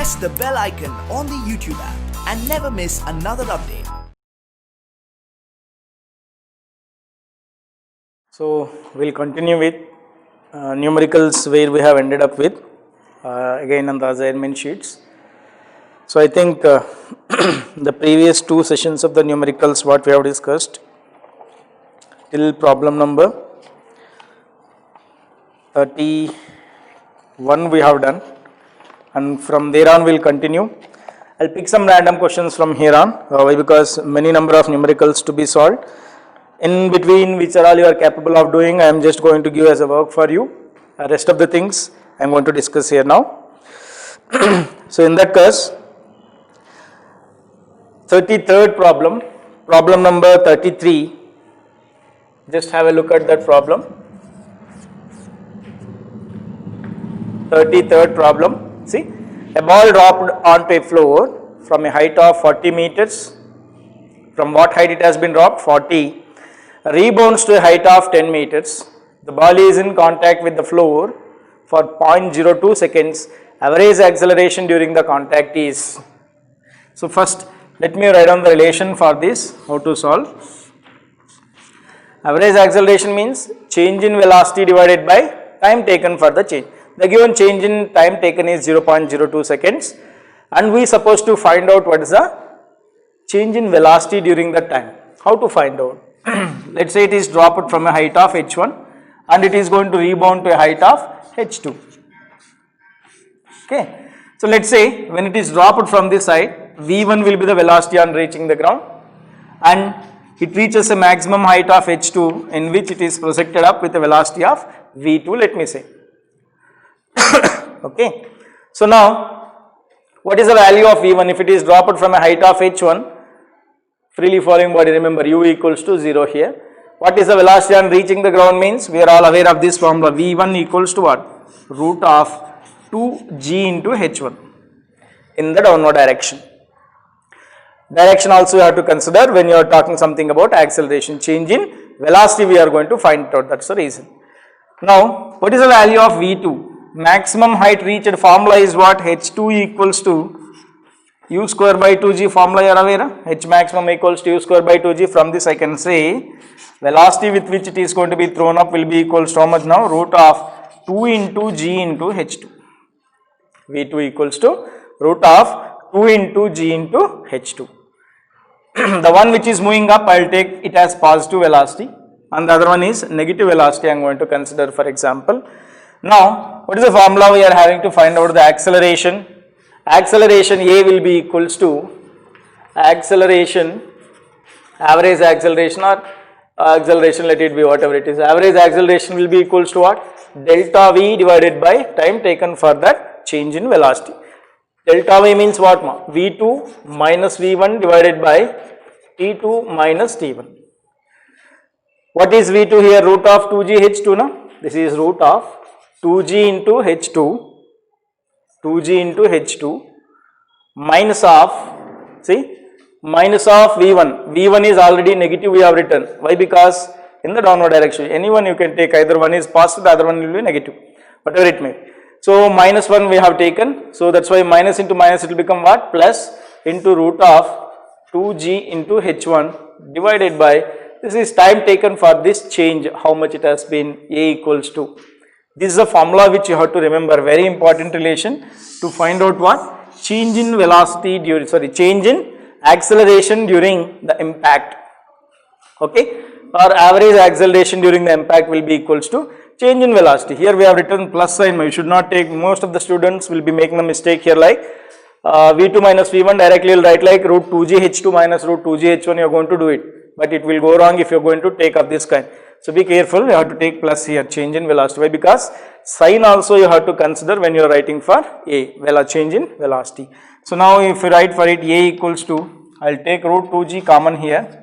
press the bell icon on the YouTube app and never miss another update. So we'll continue with numericals where we have ended up with again on the assignment sheets. So I think the previous two sessions of the numericals what we have discussed till problem number 31 we have done, and from there on we'll continue. I'll pick some random questions from here on because many number of numericals to be solved. In between which are all you are capable of doing, I am just going to give as a work for you. Rest of the things I am going to discuss here now. So in that case, 33rd problem, problem number 33, just have a look at that problem. 33rd problem, see, a ball dropped onto a floor from a height of 40 meters. From what height it has been dropped? 40. Rebounds to a height of 10 meters. The ball is in contact with the floor for 0.02 seconds. Average acceleration during the contact is. So first let me write down the relation for this, how to solve. Average acceleration means change in velocity divided by time taken for the change. The given change in time taken is 0.02 seconds, and we are supposed to find out what is the change in velocity during that time. How to find out? Let us say it is dropped from a height of h1 and it is going to rebound to a height of h2. Okay. So let us say when it is dropped from this side, v1 will be the velocity on reaching the ground, and it reaches a maximum height of h2 in which it is projected up with a velocity of v2, let me say. Okay. So now what is the value of v1 if it is dropped from a height of h1? Freely falling body, remember u equals to 0 here. What is the velocity on reaching the ground means? We are all aware of this formula, v1 equals to what? Root of 2g into h1 in the downward direction. Direction also you have to consider when you are talking something about acceleration. Change in velocity we are going to find it out, that is the reason. Now what is the value of v2? Maximum height reached formula is what? h2 equals to u square by 2g, formula you are aware, h maximum equals to u square by 2g. From this I can say velocity with which it is going to be thrown up will be equals to how much now? Root of 2 into g into h2. v2 equals to root of 2 into g into h2. The one which is moving up I will take it as positive velocity and the other one is negative velocity I am going to consider for example. Now what is the formula we are having to find out the acceleration? Acceleration A will be equals to acceleration, average acceleration or acceleration, let it be whatever it is, average acceleration will be equals to what? Delta V divided by time taken for that change in velocity. Delta V means what? V2 minus V1 divided by T2 minus T1. What is V2 here? Root of 2g h2 now. This is root of 2g into h2. 2g into h2 minus of, see, minus of v1. v1 is already negative we have written. Why? Because in the downward direction, anyone you can take, either one is positive, the other one will be negative, whatever it may. So minus 1 we have taken, so that is why minus into minus it will become what? Plus into root of 2g into h1 divided by, this is time taken for this change, how much it has been, a equals to. This is a formula which you have to remember, very important relation to find out what? Change in velocity during, change in acceleration during the impact. Okay, or average acceleration during the impact will be equals to change in velocity. Here we have written plus sign, you should not take, most of the students will be making a mistake here like v2 minus v1 directly you will write like root 2g h2 minus root 2g h1, you are going to do it, but it will go wrong if you are going to take up this kind. So be careful, you have to take plus here, change in velocity. Why? Because sign also you have to consider when you are writing for a, change in velocity. So now if you write for it a equals to, I will take root 2g common here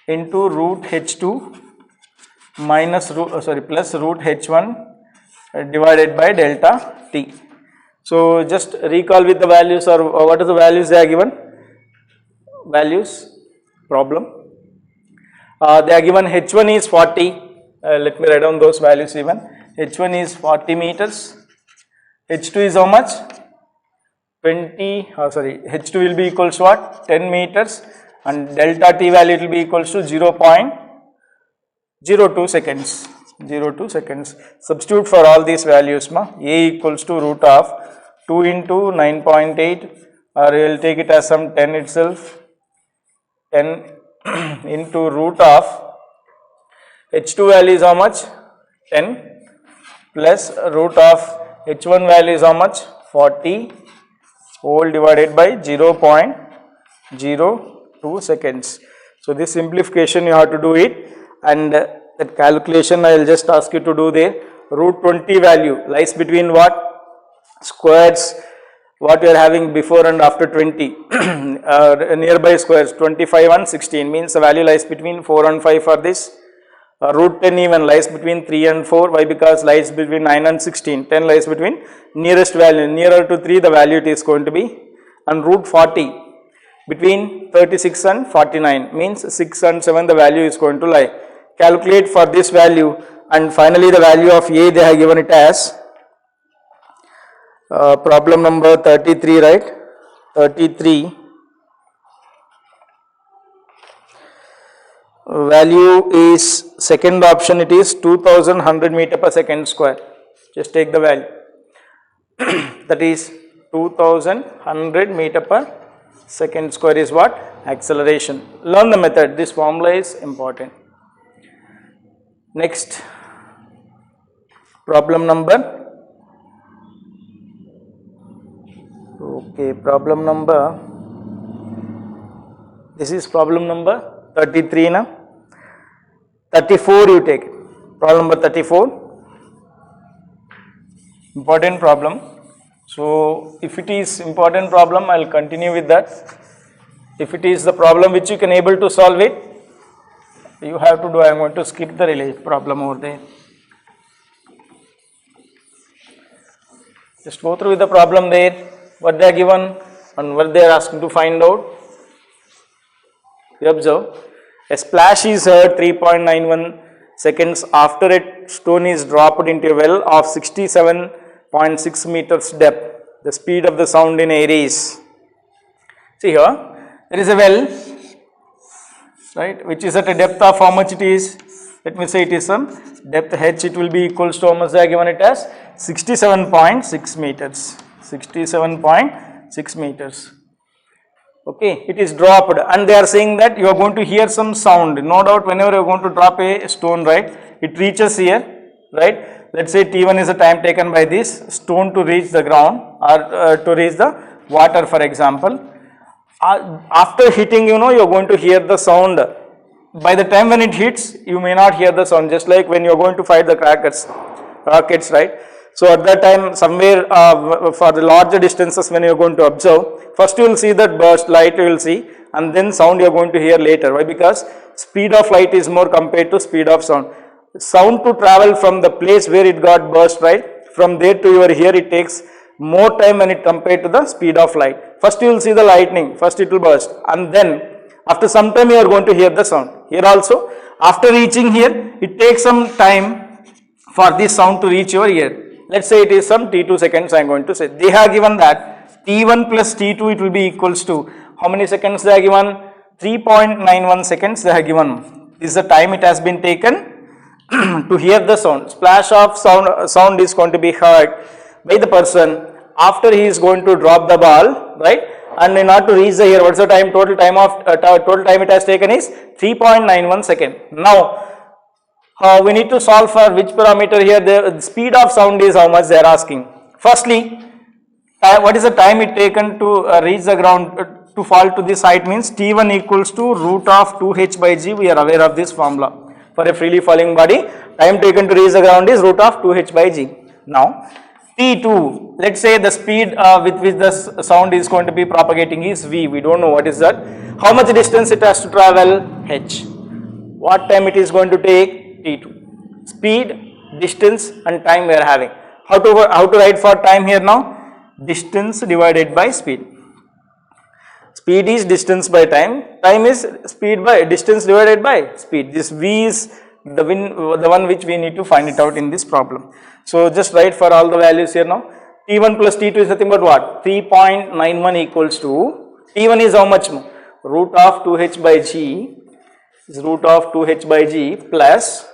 into root h2 minus plus root h1 divided by delta t. So just recall with the values, or what is the values they are given? Values, problem. They are given h1 is 40, let me write down those values even. h1 is 40 meters, h2 is how much? h2 will be equals to what? 10 meters, and delta t value will be equals to 0.02 seconds. 02 seconds. Substitute for all these values, a equals to root of 2 into 9.8, or you will take it as some 10 itself, 10 into root of h2 value is how much? 10 plus root of h1 value is how much? 40 whole divided by 0.02 seconds. So this simplification you have to do it, and that calculation I will just ask you to do there. Root 20 value lies between what? Squares what you are having before and after 20 nearby squares 25 and 16 means the value lies between 4 and 5 for this. Root 10 even lies between 3 and 4. Why? Because lies between 9 and 16. 10 lies between nearest value, nearer to 3 the value it is going to be, and root 40 between 36 and 49 means 6 and 7 the value is going to lie. Calculate for this value, and finally the value of a they have given it as problem number 33, right? 33 value is second option, it is 2100 meter per second square. Just take the value that is 2100 meter per second square is what? Acceleration. Learn the method, this formula is important. Next problem number, this is problem number 33 now. 34 you take, problem number 34, important problem. So if it is important problem I will continue with that. If it is the problem which you can able to solve it, you have to do, I am going to skip the problem over there. Just go through with the problem there, what they are given and what they are asking to find out. You observe, a splash is heard 3.91 seconds after a stone is dropped into a well of 67.6 meters depth. The speed of the sound in air is, see here, there is a well, right, which is at a depth of how much it is? Let me say it is some depth h, it will be equals to how much they are given it as 67.6 meters. 67.6 meters. Okay, it is dropped, and they are saying that you are going to hear some sound. No doubt, whenever you are going to drop a stone, right, it reaches here, right. Let's say T1 is the time taken by this stone to reach the ground, or to reach the water, for example. After hitting, you are going to hear the sound. By the time when it hits, you may not hear the sound, just like when you are going to fire the rockets, right. So at that time, somewhere for the larger distances when you are going to observe, first you will see that burst, light you will see, and then sound you are going to hear later. Why? Because speed of light is more compared to speed of sound. Sound to travel from the place where it got burst, right, from there to your ear, it takes more time when it compared to the speed of light. First you will see the lightning, first it will burst, and then after some time you are going to hear the sound. Here also, after reaching here, it takes some time for this sound to reach your ear. Let's say it is some t2 seconds I am going to say. They have given that t1 plus t2 it will be equals to, how many seconds they are given? 3.91 seconds they have given. This is the time it has been taken to hear the sound. Splash of sound is going to be heard by the person after he is going to drop the ball, right, and in order to reach the ear. What's the time? Total time it has taken is 3.91 second. Now we need to solve for which parameter here? The speed of sound is how much they are asking. Firstly, what is the time it taken to reach the ground, to fall to this height, means T1 equals to root of 2h by g. We are aware of this formula. For a freely falling body, time taken to reach the ground is root of 2h by g. Now T2, let's say the speed with which the sound is going to be propagating is v. We don't know what is that. How much distance it has to travel? H. What time it is going to take? T2. Speed, distance and time we are having. How to write for time here now? Distance divided by speed. Speed is distance by time. Time is speed by distance divided by speed. This v is the one which we need to find it out in this problem. So just write for all the values here now. T1 plus T2 is nothing but what? 3.91 equals to, T1 is how much more? Root of 2h by g is root of 2h by g plus,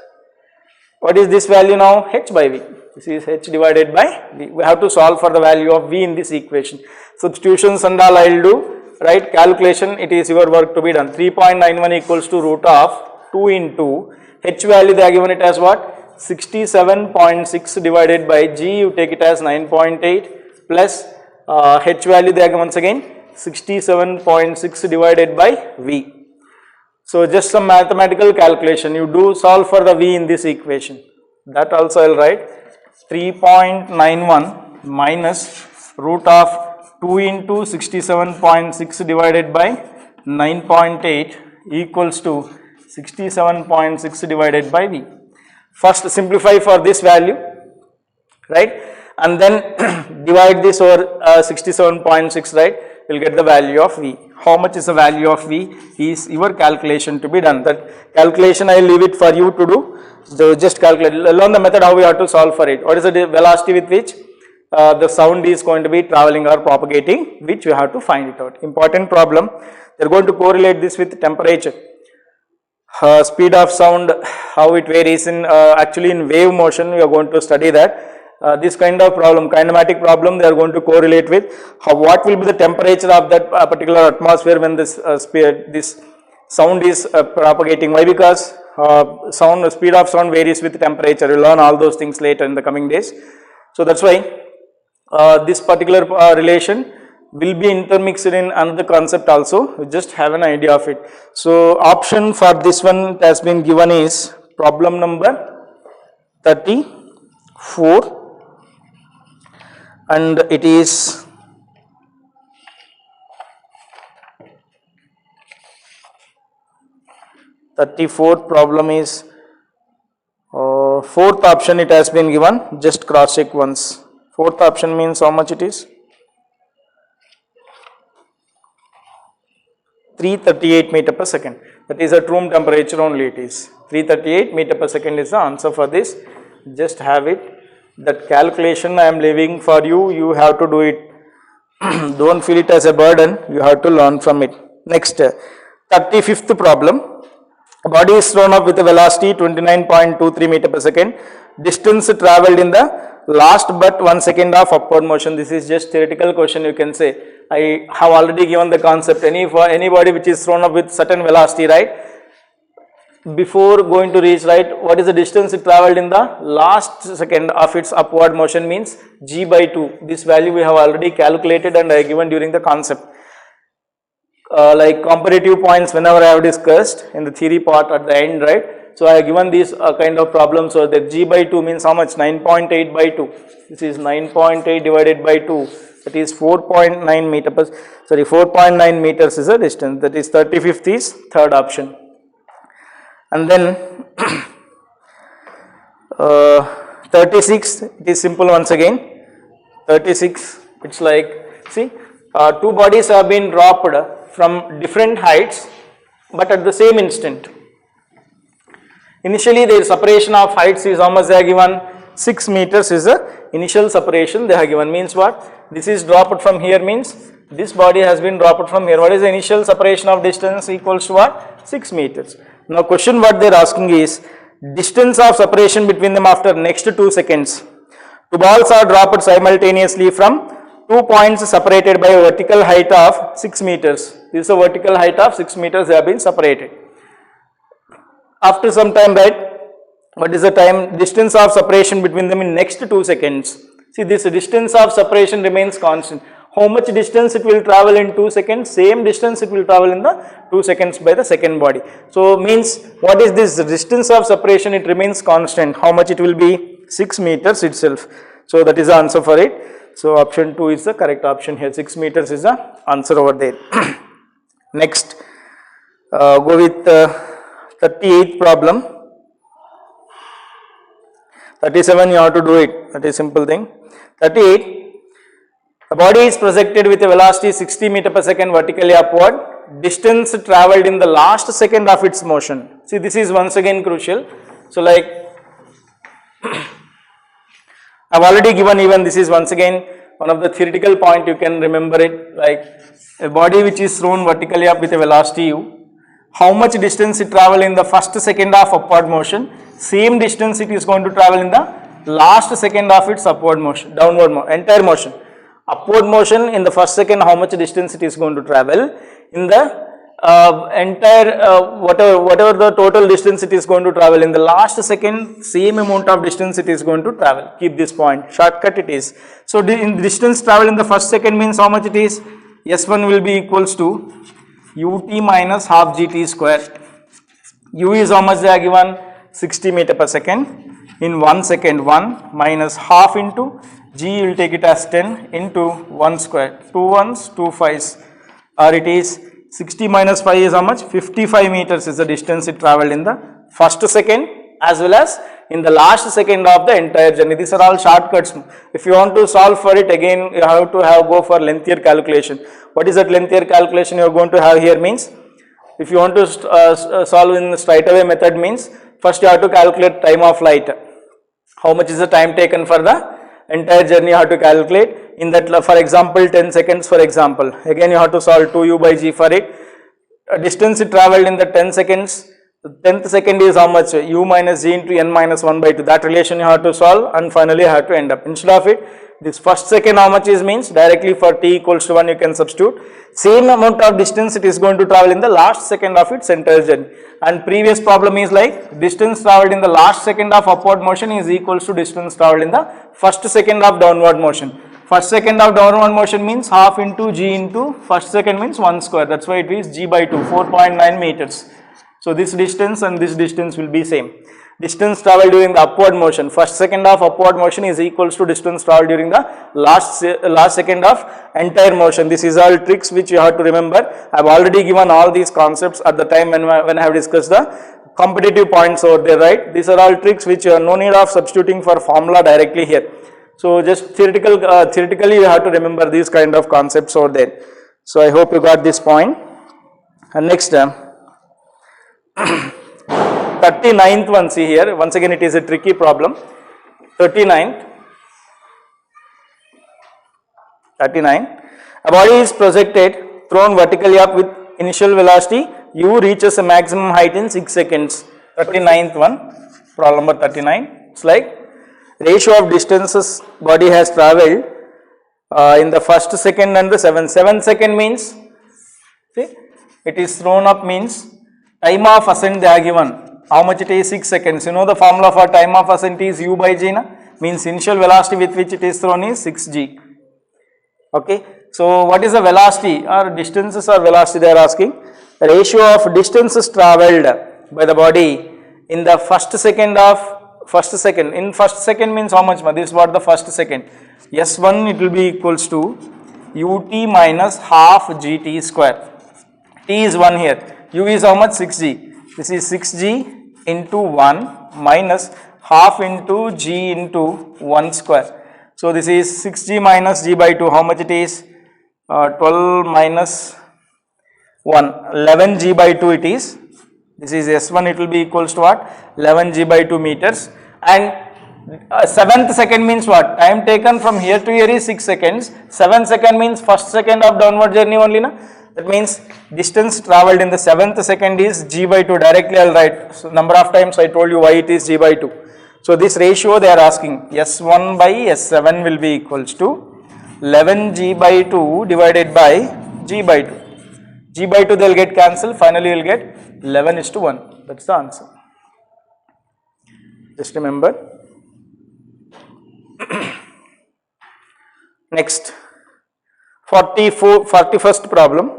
what is this value now? H by v. This is h divided by v. We have to solve for the value of v in this equation. Substitutions and all I will do, right? Calculation, it is your work to be done. 3.91 equals to root of 2 into h value they are given it as what? 67.6 divided by g, you take it as 9.8 plus h value they are given once again 67.6 divided by v. So just some mathematical calculation, you do solve for the v in this equation. That also I will write 3.91 minus root of 2 into 67.6 divided by 9.8 equals to 67.6 divided by v. First simplify for this value, right, and then divide this over 67.6, right, you will get the value of v. How much is the value of v is your calculation to be done. That calculation I will leave it for you to do. So just calculate, learn the method how we have to solve for it. What is the velocity with which the sound is going to be traveling or propagating, which you have to find it out. Important problem. They are going to correlate this with temperature. Speed of sound, how it varies in actually in wave motion, we are going to study that. This kind of problem, kinematic problem, they are going to correlate with what will be the temperature of that particular atmosphere when this sound is propagating. Why? Because speed of sound varies with temperature. We will learn all those things later in the coming days. So that's why this particular relation will be intermixed in another concept also. You just have an idea of it. So option for this one has been given is problem number 34, and it is problem is fourth option it has been given. Just cross check once. Fourth option means how much it is? 338 meter per second. That is at room temperature only it is. 338 meter per second is the answer for this. Just have it. That calculation I am leaving for you. You have to do it. Don't feel it as a burden. You have to learn from it. Next, 35th problem. A body is thrown up with a velocity 29.23 meter per second. Distance traveled in the last but 1 second of upward motion. This is just theoretical question, you can say. I have already given the concept. Anybody which is thrown up with certain velocity, right, before going to reach, right, what is the distance it traveled in the last second of its upward motion means g by 2. This value we have already calculated and I given during the concept. Like comparative points whenever I have discussed in the theory part at the end, right. So I have given these kind of problems. So that g by 2 means how much? 9.8 by 2. This is 9.8 divided by 2. That is 4.9 meter per, 4.9 meters is the distance. That is 35th is third option. And then 36, it is simple once again. 36, it's like, see, two bodies have been dropped from different heights but at the same instant. Initially their separation of heights is how much they are given? 6 meters is the initial separation they have given. Means what? This is dropped from here means this body has been dropped from here. What is the initial separation of distance equals to what? 6 meters. Now question what they are asking is distance of separation between them after next 2 seconds. Two balls are dropped simultaneously from 2 points separated by a vertical height of 6 meters. This is a vertical height of 6 meters they have been separated. After some time, right, what is the time distance of separation between them in next 2 seconds? See, this distance of separation remains constant. How much distance it will travel in 2 seconds? Same distance it will travel in the 2 seconds by the second body. So means what is this distance of separation? It remains constant. How much it will be? 6 meters itself. So that is the answer for it. So option 2 is the correct option here. 6 meters is the answer over there. Next, go with 38th problem. 37 you have to do it. That is simple thing. 38. A body is projected with a velocity 60 meter per second vertically upward. Distance travelled in the last second of its motion. See, this is once again crucial. So like I have already given, even this is once again one of the theoretical point you can remember it, like a body which is thrown vertically up with a velocity u, how much distance it travel in the first second of upward motion, same distance it is going to travel in the last second of its upward motion, downward entire motion. Upward motion in the first second, how much distance it is going to travel, in the whatever the total distance it is going to travel, in the last second same amount of distance it is going to travel. Keep this point, shortcut it is. So in distance travel in the first second means how much it is, S1 will be equals to ut minus half gt square. U is how much they are given, 60 meter per second. In 1 second, 1 minus half into g, you will take it as 10 into 1 square, 2 1s, 2 5s, or it is 60 minus 5 is how much, 55 meters is the distance it travelled in the first second as well as in the last second of the entire journey. These are all shortcuts. If you want to solve for it, again you have to go for lengthier calculation. What is that lengthier calculation you are going to have here means, if you want to solve in the straight away method means, first you have to calculate time of light. How much is the time taken for the entire journey you have to calculate. In that, for example, 10 seconds for example, again you have to solve 2u by g for it. Distance it travelled in the 10 seconds, 10th second is how much, u minus g into n minus 1 by 2, that relation you have to solve and finally you have to end up. Instead of it, this first second how much is means, directly for t equals to 1 you can substitute, same amount of distance it is going to travel in the last second of its entire journey. And previous problem is like, distance travelled in the last second of upward motion is equals to distance travelled in the first second of downward motion. First second of downward motion means half into g into first second means 1 square, that's why it is g by 2, 4.9 meters. So this distance and this distance will be same. Distance travelled during the upward motion, first second of upward motion is equals to distance travelled during the last second of entire motion. This is all tricks which you have to remember. I have already given all these concepts at the time when I have discussed the competitive points over there, right? These are all tricks which you have no need of substituting for formula directly here. So just theoretically you have to remember these kind of concepts over there. So I hope you got this point. And next 39th one, see here, once again it is a tricky problem. 39, a body is projected, thrown vertically up with initial velocity u, reaches a maximum height in 6 seconds. 39th one, problem number 39, it's like ratio of distances body has travelled in the first second and the 7 second means, see, it is thrown up means time of ascent they are given. How much it is, 6 seconds. You know the formula for time of ascent is u by g, na? Means initial velocity with which it is thrown is 6g. Okay. So what is the velocity or distances or velocity they are asking? The ratio of distances travelled by the body in the first second of first second. In first second means how much? This is what the first second. S1 it will be equals to ut minus half gt square. T is 1 here. U is how much? 6g. This is 6g into 1 minus half into g into 1 square. So this is 6g minus g by 2. How much it is? 12 minus 1. 11g by 2 it is. This is S1, it will be equals to what? 11g by 2 meters. And 7th second means what? Time taken from here to here is 6 seconds. 7th second means first second of downward journey only, na? That means distance travelled in the 7th second is g by 2. Directly I will write. So number of times I told you why it is g by 2. So this ratio they are asking, S1 by S7 will be equals to 11g by 2 divided by g by 2. G by 2 they will get cancelled. Finally you will get 11:1. That's the answer. Just remember. Next, 41st problem.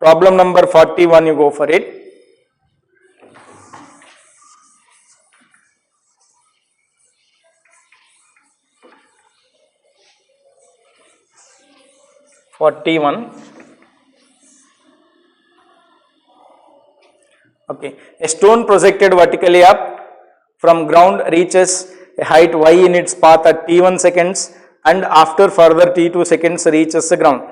Problem number 41, you go for it. Okay, a stone projected vertically up from ground reaches a height y in its path at t1 seconds and after further t2 seconds reaches the ground.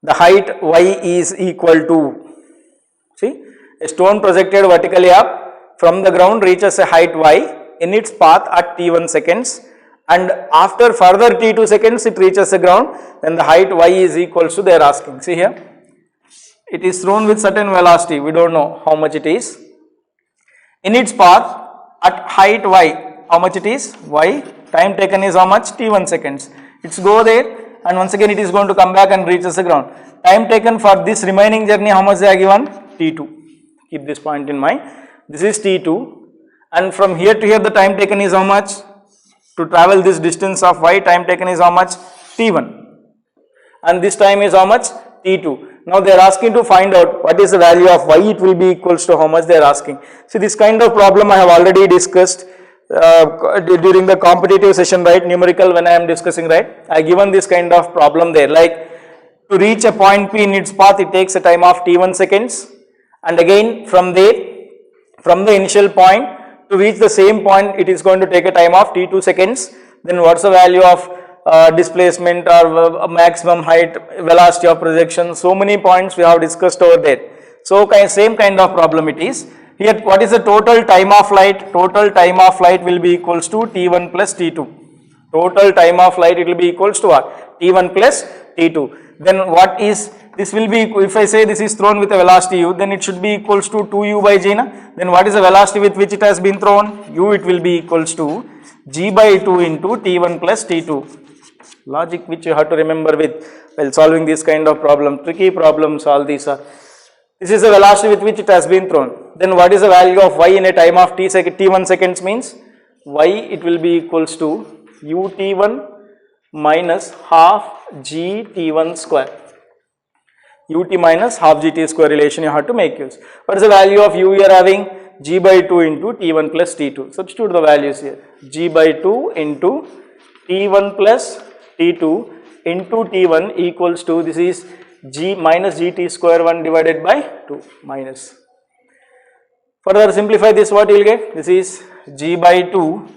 The height y is equal to, see, a stone projected vertically up from the ground reaches a height y in its path at t1 seconds and after further t2 seconds it reaches the ground, then the height y is equals to, they are asking, see here, it is thrown with certain velocity, we don't know how much it is. In its path at height y, how much it is, y, time taken is how much, t1 seconds. It's go there and once again it is going to come back and reaches the ground. Time taken for this remaining journey, how much they are given, t2. Keep this point in mind. This is t2 and from here to here the time taken is how much, to travel this distance of y, time taken is how much, t1, and this time is how much, t2. Now they are asking to find out what is the value of y, it will be equals to how much they are asking. See, this kind of problem I have already discussed during the competitive session, right, numerical, when I am discussing, right, I given this kind of problem there, like to reach a point P in its path it takes a time of t1 seconds, and again from there, from the initial point to reach the same point it is going to take a time of t2 seconds. Then what's the value of displacement or maximum height, velocity of projection, so many points we have discussed over there. So same kind of problem it is. Here what is the total time of flight? Total time of flight will be equals to t1 plus t2. Total time of flight, it will be equals to what? t1 plus t2. Then what is, this will be, if I say this is thrown with a velocity u, then it should be equals to 2u by g. Then what is the velocity with which it has been thrown? U, it will be equals to g by 2 into t1 plus t2. Logic which you have to remember with while solving this kind of problem, tricky problems all these are. This is the velocity with which it has been thrown. Then what is the value of y in a time of t1 seconds means? Y, it will be equals to ut1 minus half gt1 square. Ut minus half gt square relation you have to make use. What is the value of u we are having? G by 2 into t1 plus t2. Substitute the values here. G by 2 into t1 plus t2 into t1 equals to, this is g minus gt square 1 divided by 2 minus. Further simplify this, what you will get? This is g by 2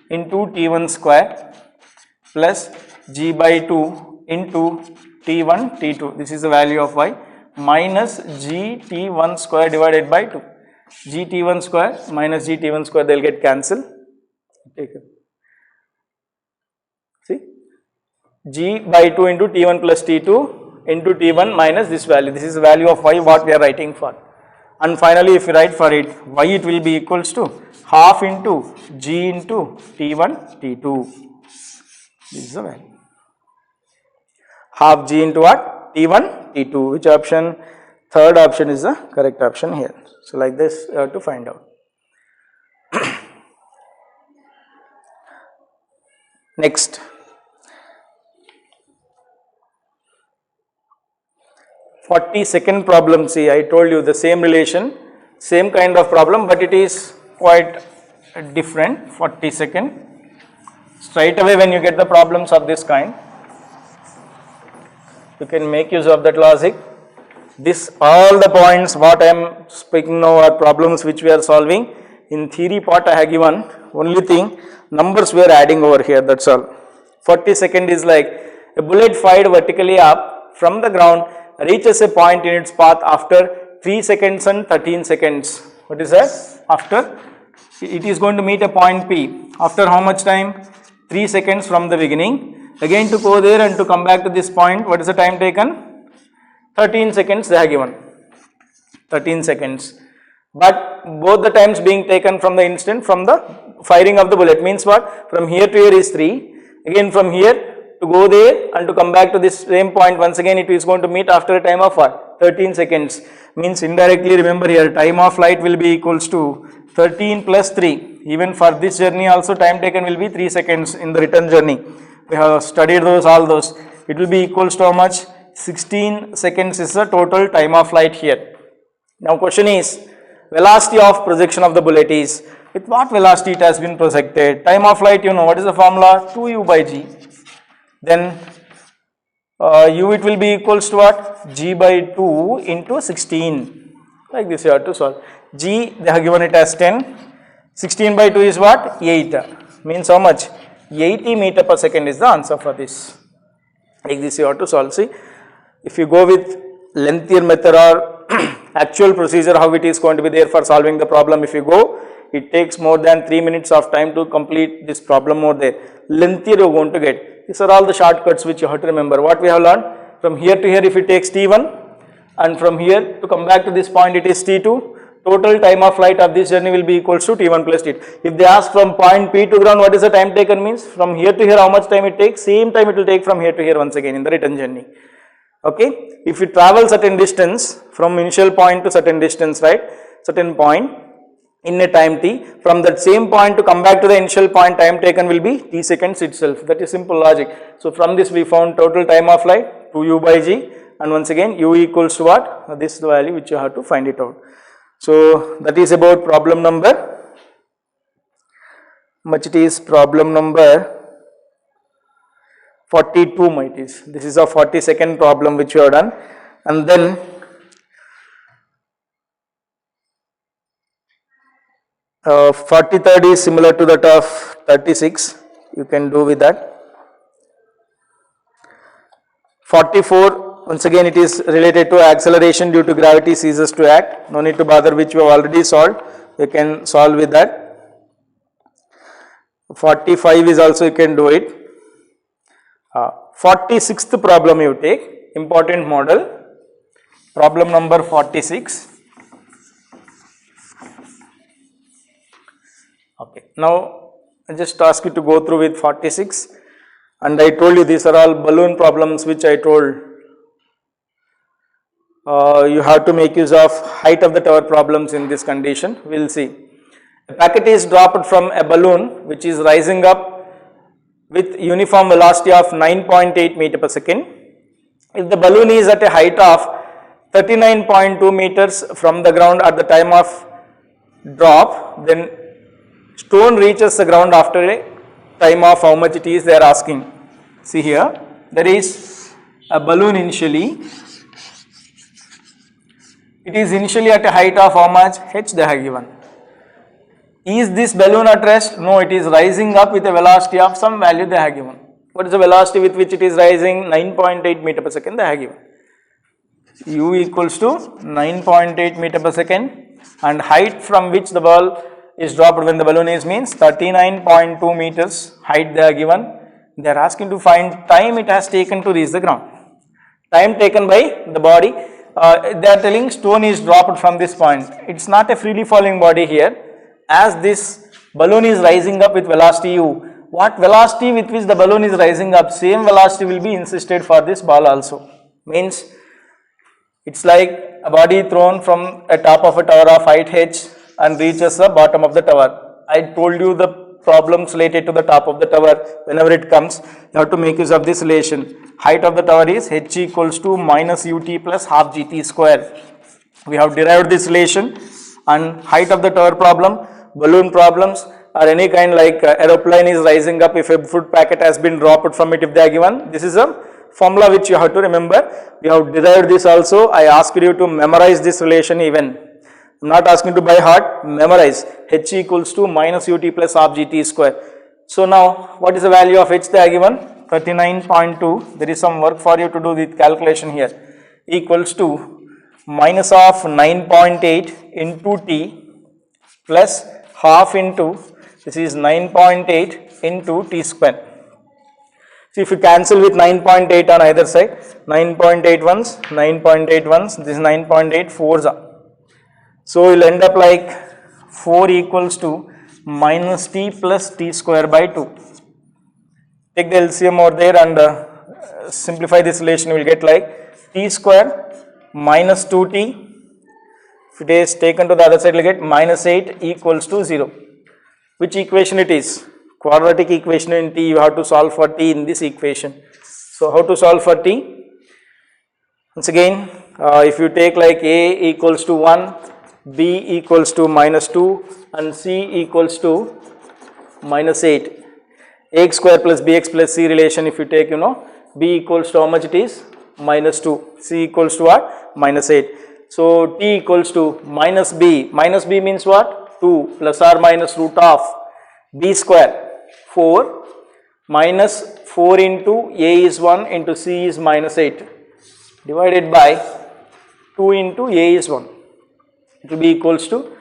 into t1 square plus g by 2 into t1 t2. This is the value of y minus gt1 square divided by 2. gt1 square minus gt1 square, they will get cancelled. Take it. See, g by 2 into t1 plus t2 into t1 minus this value. This is the value of y what we are writing for. And finally, if you write for it, y it will be equals to half into g into t1 t2. This is the value. Half g into what? t1 t2. Which option? Third option is the correct option here. So like this you have to find out. Next. 42nd problem. See, I told you the same relation, same kind of problem, but it is quite different. 42nd. Straight away when you get the problems of this kind, you can make use of that logic. This, all the points what I am speaking now are problems which we are solving. In theory part I have given, only thing numbers we are adding over here, that's all. 42nd is like a bullet fired vertically up from the ground reaches a point in its path after 3 seconds and 13 seconds. What is that? After, it is going to meet a point P. After how much time? 3 seconds from the beginning. Again to go there and to come back to this point, what is the time taken? 13 seconds they have given. 13 seconds. But both the times being taken from the instant from the firing of the bullet. Means what? From here to here is 3. Again from here to go there and to come back to this same point, once again it is going to meet after a time of what? 13 seconds. Means indirectly remember here time of flight will be equals to 13 plus 3. Even for this journey also time taken will be 3 seconds in the return journey. We have studied those, all those. It will be equals to how much? 16 seconds is the total time of flight here. Now question is, velocity of projection of the bullet is, with what velocity it has been projected? Time of flight, you know, what is the formula? 2u by g. Then u it will be equals to what? G by 2 into 16. Like this you have to solve. G they have given it as 10. 16 by 2 is what? 8. Means how much? 80 meter per second is the answer for this. Like this you have to solve. See, if you go with lengthier method or actual procedure how it is going to be there for solving the problem, if you go, it takes more than 3 minutes of time to complete this problem over there. Lengthier you're going to get. These are all the shortcuts which you have to remember. What we have learned, from here to here if it takes t1, and from here to come back to this point it is t2, total time of flight of this journey will be equals to t1 plus t2. If they ask from point P to ground what is the time taken means, from here to here how much time it takes, same time it will take from here to here once again in the return journey. Okay, if you travel certain distance from initial point to certain distance, right, certain point in a time t, from that same point to come back to the initial point, time taken will be t seconds itself. That is simple logic. So from this we found total time of flight 2u by g, and once again u equals to what? This is the value which you have to find it out. So that is about problem number, much it is problem number 42 might is. This is a 42nd problem which we have done, and then 43rd is similar to that of 36, you can do with that. 44, once again it is related to acceleration due to gravity ceases to act, no need to bother, which we have already solved, you can solve with that. 45 is also you can do it. 46th problem you take, important model, problem number 46. Okay, now I just ask you to go through with 46, and I told you these are all balloon problems which I told. You have to make use of height of the tower problems in this condition. We will see. A packet is dropped from a balloon which is rising up with uniform velocity of 9.8 meter per second. If the balloon is at a height of 39.2 meters from the ground at the time of drop, then stone reaches the ground after a time of how much it is they are asking. See here, there is a balloon initially. It is initially at a height of how much? H they have given. Is this balloon at rest? No, it is rising up with a velocity of some value they have given. What is the velocity with which it is rising? 9.8 meter per second they have given. U equals to 9.8 meter per second, and height from which the ball is dropped when the balloon is means 39.2 meters height they are given. They are asking to find time it has taken to reach the ground. Time taken by the body, they are telling stone is dropped from this point. It is not a freely falling body here. As this balloon is rising up with velocity u, what velocity with which the balloon is rising up, same velocity will be insisted for this ball also. Means it's like a body thrown from a top of a tower of height h and reaches the bottom of the tower. I told you the problems related to the top of the tower, whenever it comes, you have to make use of this relation. Height of the tower is h equals to minus ut plus half gt square. We have derived this relation, and height of the tower problem, balloon problems, or any kind like aeroplane is rising up if a food packet has been dropped from it if they are given. This is a formula which you have to remember. We have derived this also. I asked you to memorize this relation even. I am not asking to by heart, memorize. H equals to minus ut plus half gt square. So now what is the value of h they are given? 39.2. There is some work for you to do with calculation here. Equals to minus of 9.8 into t plus half into, this is 9.8 into t square. So if you cancel with 9.8 on either side, 9.8 ones, 9.8 ones, this is 9.8 fours are. So you will end up like 4 equals to minus t plus t square by 2. Take the LCM over there and simplify this relation, you will get like t square minus 2t. If it is taken to the other side, you will get minus 8 equals to 0. Which equation it is? Quadratic equation in t, you have to solve for t in this equation. So how to solve for t? Once again, if you take like a equals to 1, b equals to minus 2 and c equals to minus 8. Ax square plus bx plus c relation, if you take, you know, b equals to how much it is? Minus 2, c equals to what? Minus 8. So t equals to minus b means what? 2 plus or minus root of b square 4 minus 4 into a is 1 into c is minus 8 divided by 2 into a is 1. It will be equals to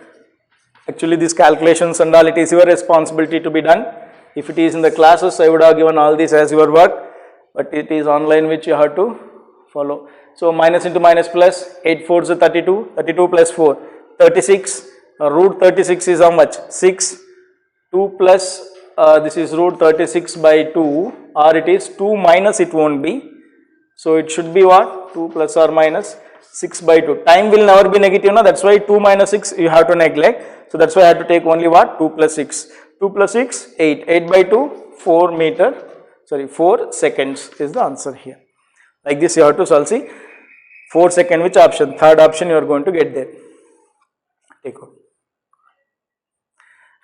Actually these calculations and all, it is your responsibility to be done. If it is in the classes, I would have given all this as your work, but it is online which you have to follow. So minus into minus plus, 8 4s are 32, 32 plus 4, 36, root 36 is how much? 6, 2 plus, this is root 36 by 2, or it is 2 minus, it won't be. So it should be what? 2 plus or minus 6 by 2. Time will never be negative, no? That's why 2 minus 6 you have to neglect. So that's why I have to take only what? 2 plus 6. 2 plus 6, 8. 8 by 2, 4 seconds is the answer here. Like this you have to solve. See, 4 second, which option? Third option you are going to get there. Take out.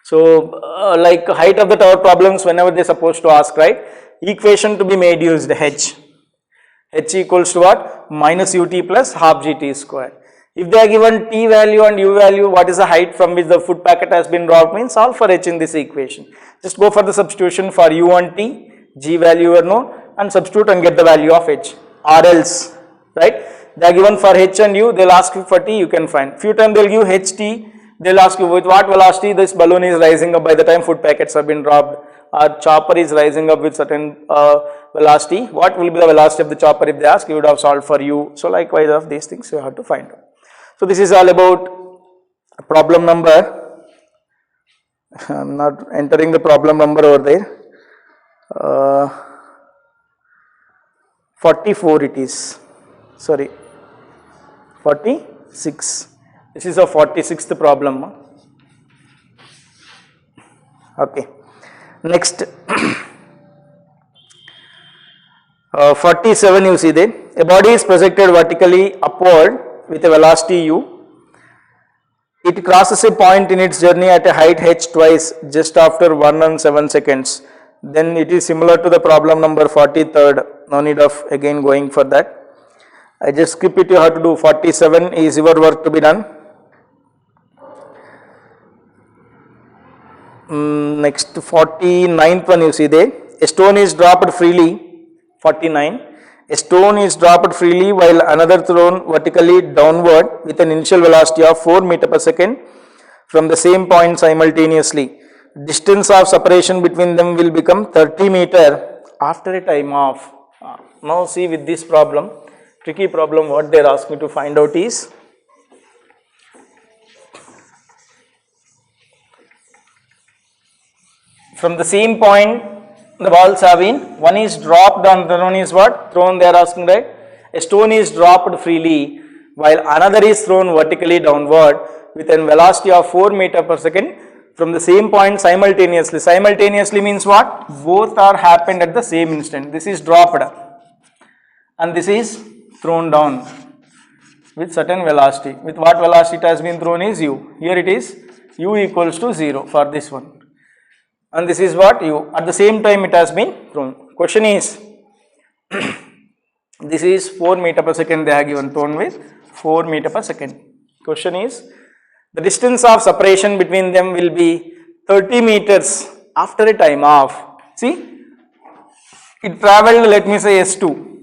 So like height of the tower problems, whenever they are supposed to ask, right? Equation to be made used h. H equals to what? Minus ut plus half gt square. If they are given t value and u value, what is the height from which the food packet has been dropped, means solve for h in this equation. Just go for the substitution for u and t, g value are known, and substitute and get the value of h. Or else, right? They are given for h and u, they will ask you for t, you can find. Few times they will give ht, they will ask you with what velocity this balloon is rising up by the time food packets have been dropped. Our chopper is rising up with certain velocity. What will be the velocity of the chopper? If they ask, you would have solved for u. So likewise of these things you have to find out. So this is all about problem number. I am not entering the problem number over there. 44 it is. Sorry, 46. This is a 46th problem. Okay. Next, 47 you see there, a body is projected vertically upward with a velocity u. It crosses a point in its journey at a height h twice just after 1 and 7 seconds. Then it is similar to the problem number 43rd, no need of again going for that. I just skip it, you have to do. 47 is your work to be done. Next, 49th one you see there, a stone is dropped freely, 49, a stone is dropped freely while another thrown vertically downward with an initial velocity of 4 meter per second from the same point simultaneously. Distance of separation between them will become 30 meter after a time of. Now see with this problem, tricky problem, what they are asking to find out is, from the same point the balls have been, one is dropped and the one is what? Thrown, they are asking, right? A stone is dropped freely while another is thrown vertically downward with a velocity of 4 meter per second from the same point simultaneously. Simultaneously means what? Both are happened at the same instant. This is dropped and this is thrown down with certain velocity. With what velocity it has been thrown is u. Here it is u equals to 0 for this one. And this is what u, at the same time it has been thrown. Question is, this is 4 meter per second they have given, thrown with 4 meter per second. Question is, the distance of separation between them will be 30 meters after a time of, see, it travelled, let me say S2,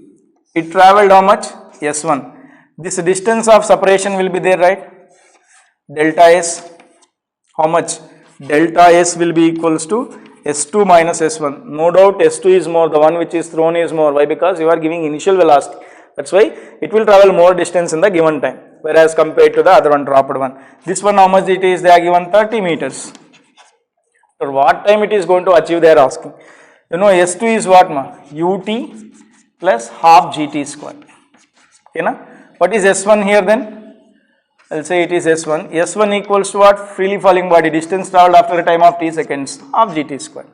it travelled how much? S1. This distance of separation will be there, right? Delta S, how much? Delta S will be equals to S2 minus S1. No doubt S2 is more, the one which is thrown is more. Why? Because you are giving initial velocity. That's why it will travel more distance in the given time, whereas compared to the other one, dropped one. This one, how much it is? They are given 30 meters. For what time it is going to achieve, they are asking. You know, S2 is what, ma? Ut plus half gt square. Okay, na? What is S1 here then? I will say it is S1. S1 equals to what? Freely falling body, distance travelled after a time of t seconds, half gt square.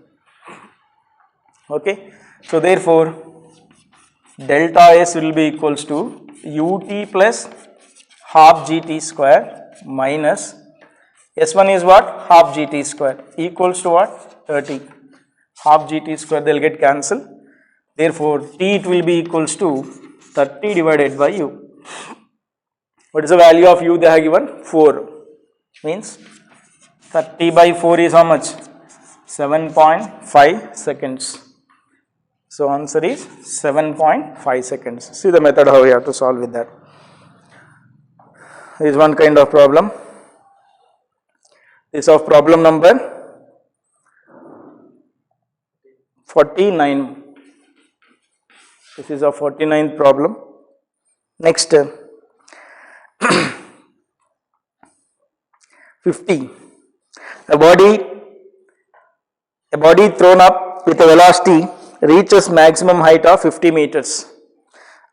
Okay. So therefore, delta S will be equals to ut plus half gt square minus S1 is what? Half gt square equals to what? 30. Half gt square, they will get cancelled. Therefore, t it will be equals to 30 divided by u. What is the value of u they have given? 4. Means 30 by 4 is how much? 7.5 seconds. So answer is 7.5 seconds. See the method how we have to solve with that. This is one kind of problem. This of problem number 49. This is a 49th problem. Next 50. A body thrown up with a velocity reaches maximum height of 50 meters.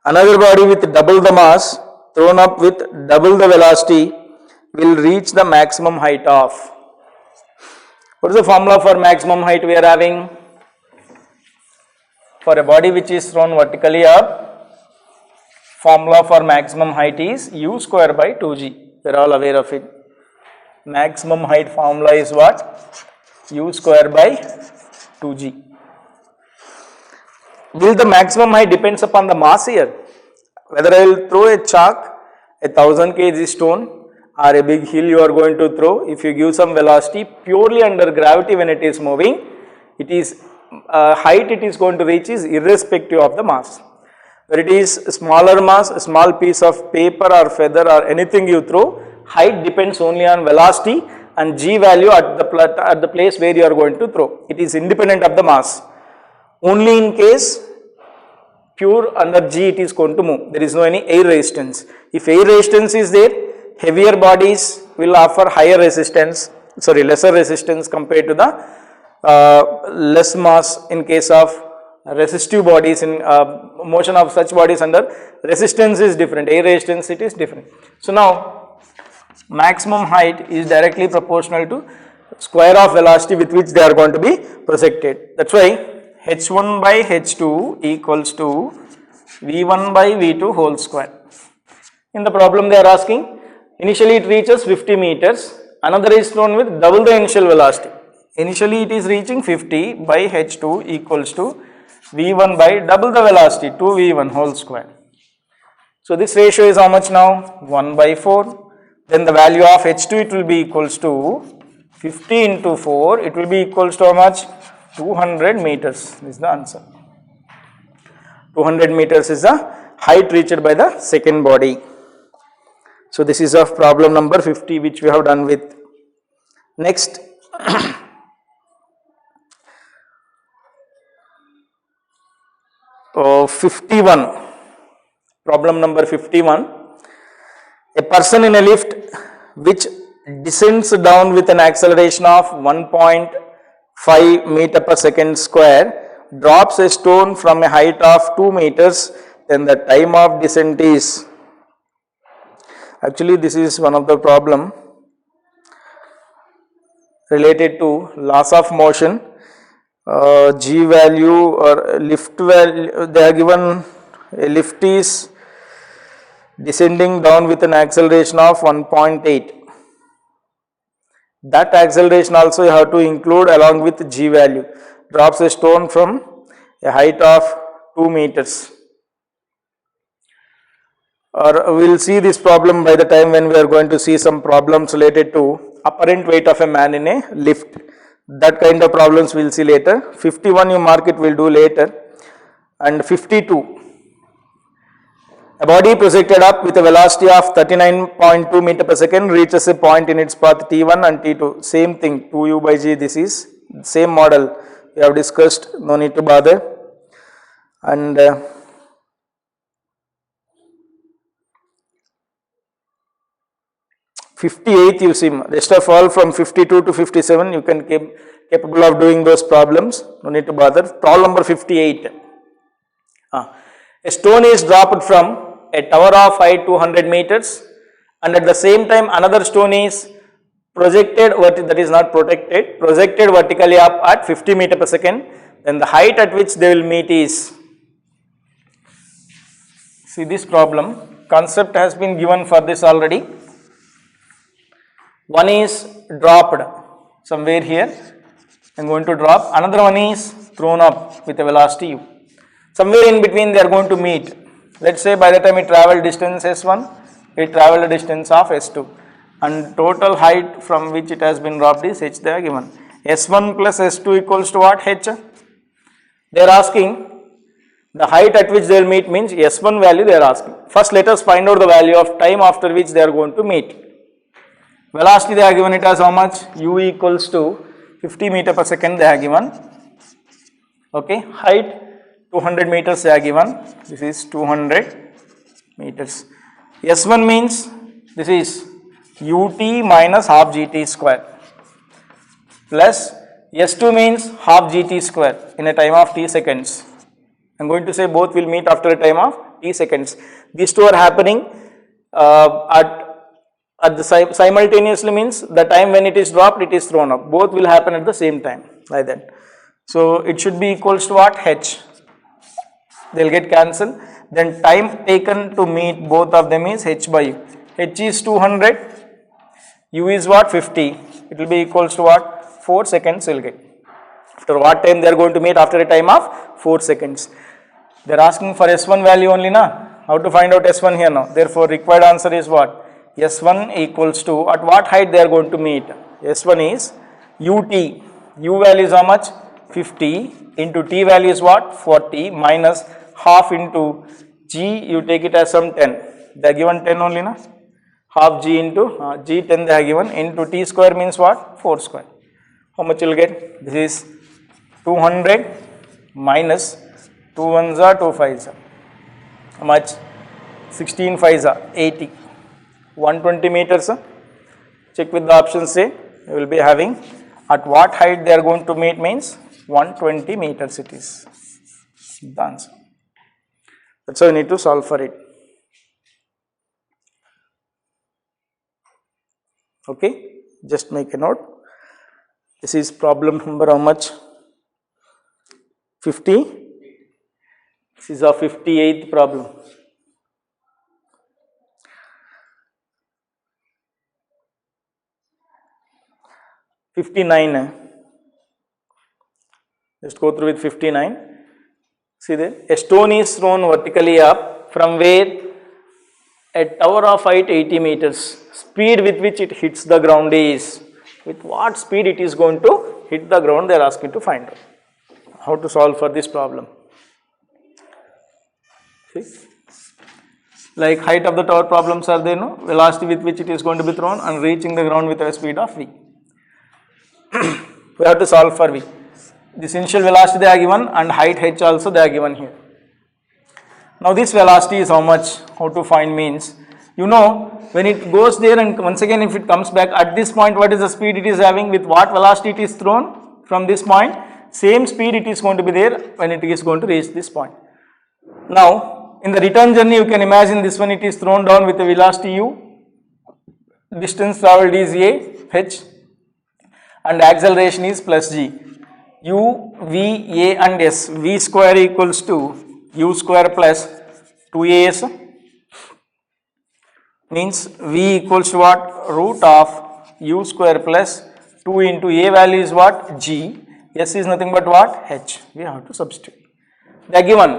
Another body with double the mass thrown up with double the velocity will reach the maximum height of. What is the formula for maximum height we are having? For a body which is thrown vertically up, formula for maximum height is u square by 2g. We are all aware of it. Maximum height formula is what? U square by 2g. Will the maximum height depends upon the mass here? Whether I will throw a chalk, a 1000 kg stone, or a big hill you are going to throw, if you give some velocity purely under gravity when it is moving, it is height it is going to reach is irrespective of the mass. Where it is smaller mass, a small piece of paper or feather or anything you throw, height depends only on velocity and g value at the place where you are going to throw. It is independent of the mass. Only in case pure under g it is going to move. There is no any air resistance. If air resistance is there, heavier bodies will offer lesser resistance compared to the less mass in case of resistive bodies. In motion of such bodies under resistance is different, air resistance it is different. So now maximum height is directly proportional to square of velocity with which they are going to be projected. That's why h1 by h2 equals to v1 by v2 whole square. In the problem they are asking, initially it reaches 50 meters, another is thrown with double the initial velocity. Initially it is reaching 50 by h2 equals to v1 by double the velocity 2v1 whole square. So this ratio is how much now? 1 by 4. Then the value of h2 it will be equals to 50 into 4, it will be equals to how much? 200 meters. This is the answer. 200 meters is the height reached by the second body. So this is of problem number 50 which we have done with. Next 51, problem number 51. A person in a lift which descends down with an acceleration of 1.5 meter per second square drops a stone from a height of 2 meters, then the time of descent is. Actually this is one of the problem related to laws of motion. G value or lift value, they are given a lift is descending down with an acceleration of 1.8. That acceleration also you have to include along with g value. Drops a stone from a height of 2 meters. Or we will see this problem by the time when we are going to see some problems related to apparent weight of a man in a lift. That kind of problems we will see later. 51 you mark it, we will do later. And 52. A body projected up with a velocity of 39.2 meter per second reaches a point in its path t1 and t2. Same thing, 2u by g, this is same model we have discussed, no need to bother. And 58 you see, rest of all from 52 to 57 you can capable of doing those problems, no need to bother. Problem number 58. A stone is dropped from a tower of height 200 meters and at the same time another stone is projected, that is not protected, projected vertically up at 50 meter per second, then the height at which they will meet is. See this problem, concept has been given for this already. One is dropped somewhere here, I am going to drop, another one is thrown up with a velocity u. Somewhere in between they are going to meet. Let us say by the time it travelled distance s1, it travelled a distance of s2 and total height from which it has been dropped is h they are given. s1 plus s2 equals to what? H. They are asking the height at which they will meet means s1 value they are asking. First let us find out the value of time after which they are going to meet. Velocity they are given it as how much? U equals to 50 meter per second they are given. Okay, height 200 meters they are given. This is 200 meters. S1 means this is ut minus half gt square plus S2 means half gt square in a time of t seconds. I am going to say both will meet after a time of t seconds. These two are happening at the simultaneously means the time when it is dropped it is thrown up. Both will happen at the same time like that. So it should be equals to what? H. They will get cancelled. Then time taken to meet both of them is h by u. H is 200, u is what? 50. It will be equals to what? 4 seconds you will get. After what time they are going to meet? After a time of 4 seconds. They are asking for S1 value only na. How to find out S1 here now? Therefore required answer is what? S1 equals to, at what height they are going to meet? S1 is ut. U value is how much? 50 into t value is what? 40 minus half into g, you take it as some 10. They are given 10 only na. Half g into g 10 they are given into t square means what? 4 square. How much you will get? This is 200 minus 2 ones are 2 fives are. How much? 16 fives are 80. 120 meters. Check with the options say you will be having at what height they are going to meet means 120 meters it is. The answer. That's how you need to solve for it. Okay, just make a note. This is problem number how much? 50. This is our 58th problem. 59. Just go through with 59. See there, a stone is thrown vertically up from where? A tower of height 80 meters. Speed with which it hits the ground is, with what speed it is going to hit the ground, they are asking to find out. How to solve for this problem? See, like height of the tower problems are there, no? Velocity with which it is going to be thrown and reaching the ground with a speed of v. We have to solve for v. This initial velocity they are given and height h also they are given here. Now this velocity is how much? How to find means, you know, when it goes there and once again if it comes back at this point, what is the speed it is having, with what velocity it is thrown from this point, same speed it is going to be there when it is going to reach this point. Now in the return journey you can imagine this one, it is thrown down with a velocity u, distance travelled is a, h, and acceleration is plus g. U, v, a and s, v square equals to u square plus 2as, means v equals to what? Root of u square plus 2 into a value is what? G, s is nothing but what? H. We have to substitute. They are given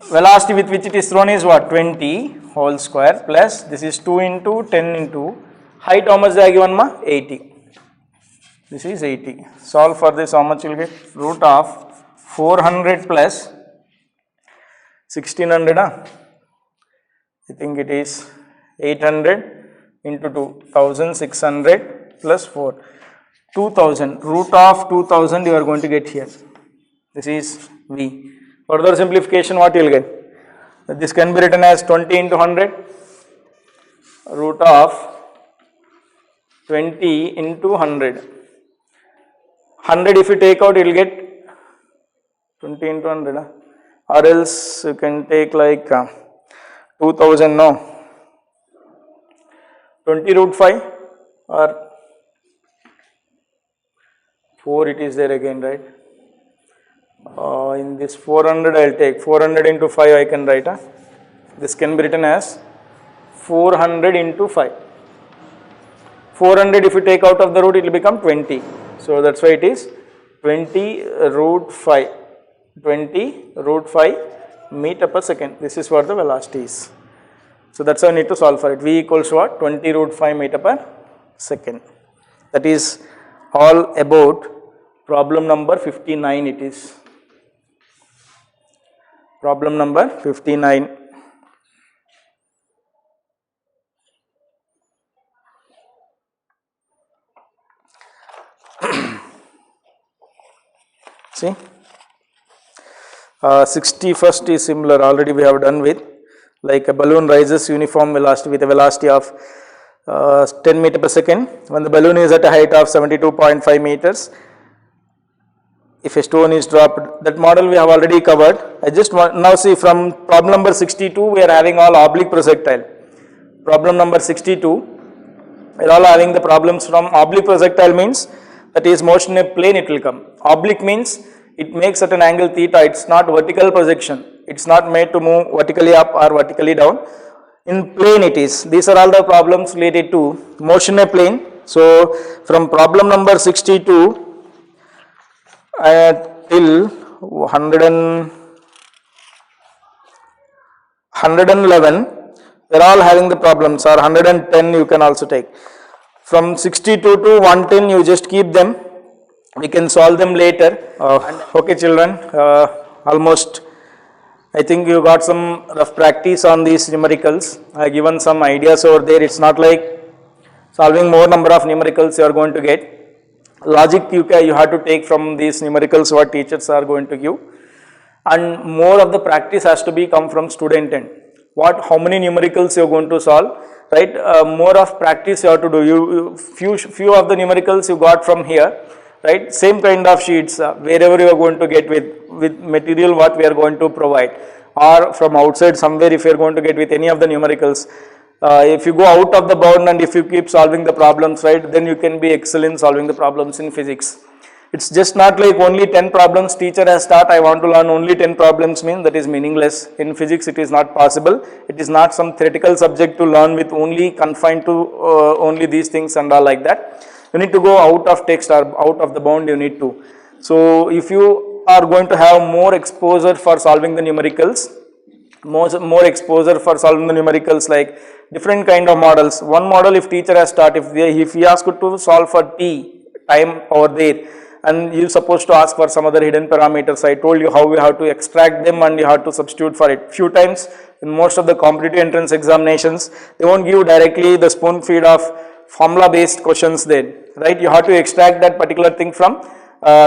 velocity with which it is thrown is what? 20 whole square plus this is 2 into 10 into height, how much they are given ma? 80. This is 80. Solve for this, how much you will get? Root of 400 plus 1600. I think it is 800 into 2, 1600 plus 4. 2000. Root of 2000 you are going to get here. This is v. Further simplification, what you will get? This can be written as 20 into 100. Root of 20 into 100. 100 if you take out, you will get 20 into 100, or else you can take like 2000, no, 20 root 5 or 4 it is there again, right? In this 400 I will take 400 into 5 I can write. This can be written as 400 into 5. 400 if you take out of the root it will become 20. So that's why it is 20 root 5, 20 root 5 meter per second. This is what the velocity is. So that's how I need to solve for it. V equals what? 20 root 5 meter per second. That is all about problem number 59 it is. Problem number 59. See, 61st is similar, already we have done with, like a balloon rises uniform velocity with a velocity of 10 meter per second when the balloon is at a height of 72.5 meters. If a stone is dropped, that model we have already covered. I just want now see from problem number 62 we are having all oblique projectile. Problem number 62 we are all having the problems from oblique projectile means that is motion in a plane it will come. Oblique means it makes at an angle theta, it's not vertical projection, it's not made to move vertically up or vertically down. In plane it is. These are all the problems related to motion in a plane. So from problem number 62 till 111 we are all having the problems, or 110 you can also take. From 62 to 110 you just keep them, we can solve them later. Okay children, almost I think you got some rough practice on these numericals. I have given some ideas over there. It's not like solving more number of numericals you are going to get. Logic you have to take from these numericals what teachers are going to give, and more of the practice has to be come from student end. How many numericals you are going to solve, right? More of practice you have to do. Few of the numericals you got from here, right? Same kind of sheets wherever you are going to get with material what we are going to provide, or from outside somewhere if you are going to get with any of the numericals. If you go out of the bound and if you keep solving the problems, right, then you can be excellent solving the problems in physics. It's just not like only 10 problems teacher has taught, I want to learn only 10 problems mean that is meaningless. In physics it is not possible. It is not some theoretical subject to learn with only confined to only these things and all like that. You need to go out of text or out of the bound you need to. So if you are going to have more exposure for solving the numericals, more exposure for solving the numericals, like different kind of models. One model if teacher has taught, if he asked you to solve for t time over there and you supposed to ask for some other hidden parameters, I told you how we have to extract them and you have to substitute for it. Few times in most of the competitive entrance examinations they won't give directly the spoon feed of formula based questions there, right? You have to extract that particular thing from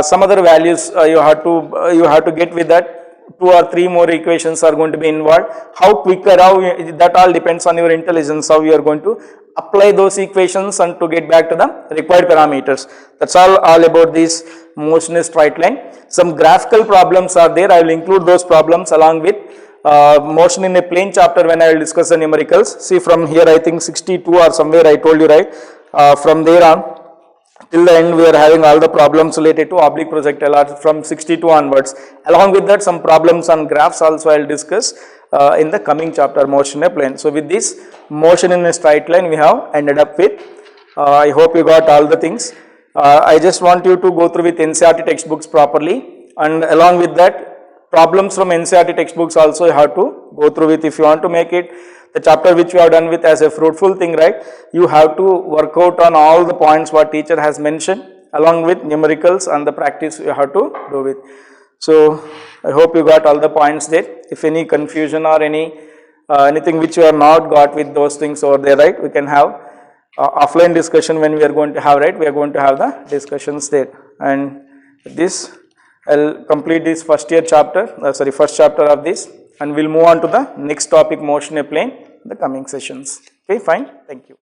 some other values. You have to get with that. 2 or 3 more equations are going to be involved. How quicker, that all depends on your intelligence, how you are going to apply those equations and to get back to the required parameters. That's all about this motion in straight line. Some graphical problems are there. I will include those problems along with motion in a plane chapter when I will discuss the numericals. See from here I think 62 or somewhere I told you, right? From there on till the end we are having all the problems related to oblique projectile, or from 62 onwards. Along with that some problems on graphs also I will discuss in the coming chapter, motion in a plane. So with this motion in a straight line we have ended up with. I hope you got all the things. I just want you to go through with NCERT textbooks properly, and along with that problems from NCERT textbooks also you have to go through with. If you want to make it the chapter which we have done with as a fruitful thing, right, you have to work out on all the points what teacher has mentioned along with numericals and the practice you have to do with. So I hope you got all the points there. If any confusion or anything which you have not got with those things over there, right, we can have offline discussion when we are going to have, right, we are going to have the discussions there. And this I'll complete this first chapter of this, and we'll move on to the next topic, motion in a plane, in the coming sessions. Okay, fine. Thank you.